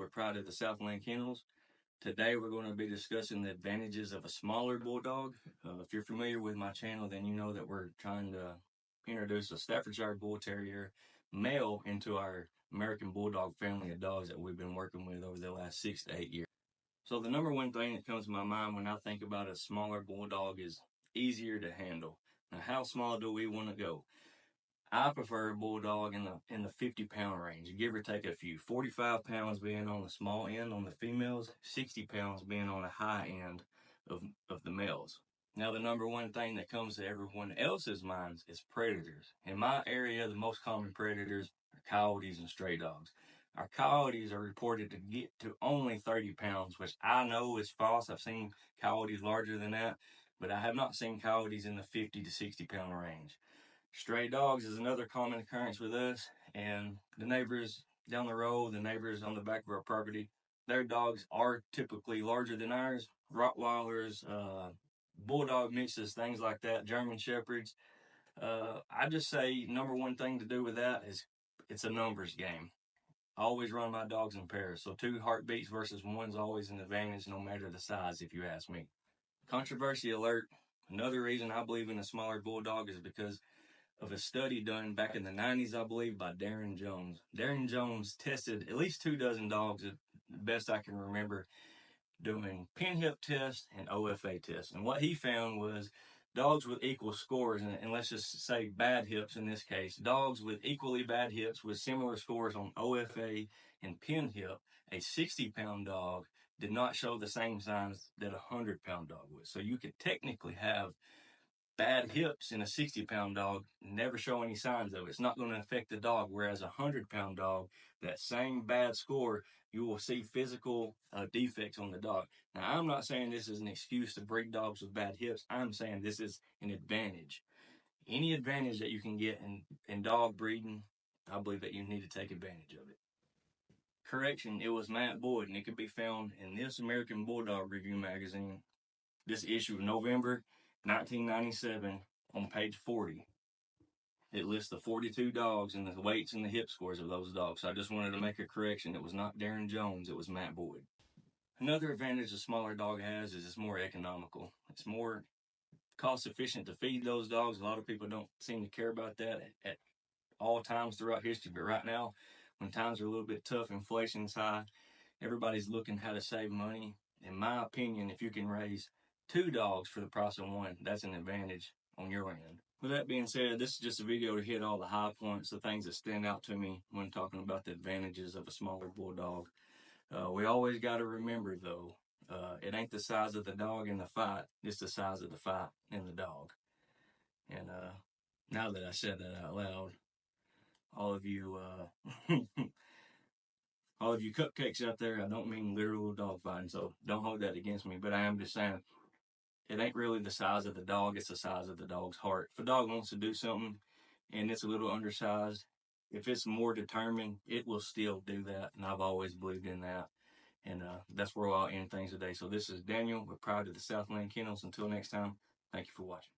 with Pride of the Southland Kennels. Today we're going to be discussing the advantages of a smaller bulldog. If you're familiar with my channel, then you know that we're trying to introduce a Staffordshire Bull Terrier male into our American Bulldog family of dogs that we've been working with over the last 6 to 8 years. So the number one thing that comes to my mind when I think about a smaller bulldog is easier to handle. Now, how small do we want to go? I prefer a bulldog in the 50-pound range, give or take a few. 45 pounds being on the small end on the females, 60 pounds being on the high end of the males. Now, the number one thing that comes to everyone else's minds is predators. In my area, the most common predators are coyotes and stray dogs. Our coyotes are reported to get to only 30 pounds, which I know is false. I've seen coyotes larger than that, but I have not seen coyotes in the 50 to 60 pound range. Stray dogs is another common occurrence with us, and the neighbors down the road, the neighbors on the back of our property, their dogs are typically larger than ours. Rottweilers, Bulldog mixes, things like that, German Shepherds. I just say number one thing to do with that is it's a numbers game. I always run my dogs in pairs, so 2 heartbeats versus 1's always an advantage no matter the size, if you ask me. Controversy alert, another reason I believe in a smaller bulldog is because of a study done back in the 90s, I believe, by Darren Jones. Darren Jones tested at least 24 dogs, the best I can remember, doing pin hip tests and OFA tests. And what he found was dogs with equal scores, and let's just say bad hips in this case, dogs with equally bad hips with similar scores on OFA and pin hip, a 60-pound dog did not show the same signs that a 100-pound dog would. So you could technically have bad hips in a 60-pound dog, never show any signs of it. It's not going to affect the dog. Whereas a 100-pound dog, that same bad score, you will see physical defects on the dog. Now, I'm not saying this is an excuse to breed dogs with bad hips. I'm saying this is an advantage. Any advantage that you can get in dog breeding, I believe that you need to take advantage of it. Correction, it was Matt Boyd, and it could be found in this American Bulldog Review magazine, this issue of November 1997, on page 40. It lists the 42 dogs and the weights and the hip scores of those dogs. So I just wanted to make a correction. It was not Darren Jones, it was Matt Boyd. Another advantage a smaller dog has is it's more economical. It's more cost efficient to feed those dogs. A lot of people don't seem to care about that at all times throughout history, but right now, when times are a little bit tough, inflation's high, everybody's looking how to save money. In my opinion, if you can raise 2 dogs for the price of 1, that's an advantage on your end. With that being said, this is just a video to hit all the high points, the things that stand out to me when talking about the advantages of a smaller bulldog. We always got to remember, though, it ain't the size of the dog in the fight, it's the size of the fight in the dog. And now that I said that out loud, all of you all of you cupcakes out there, I don't mean literal dog fighting, so don't hold that against me, but I am just saying, it ain't really the size of the dog, it's the size of the dog's heart. If a dog wants to do something and it's a little undersized, if it's more determined, it will still do that, and I've always believed in that. And that's where I'll end things today. So this is Daniel with Pride of the Southland Kennels. Until next time, thank you for watching.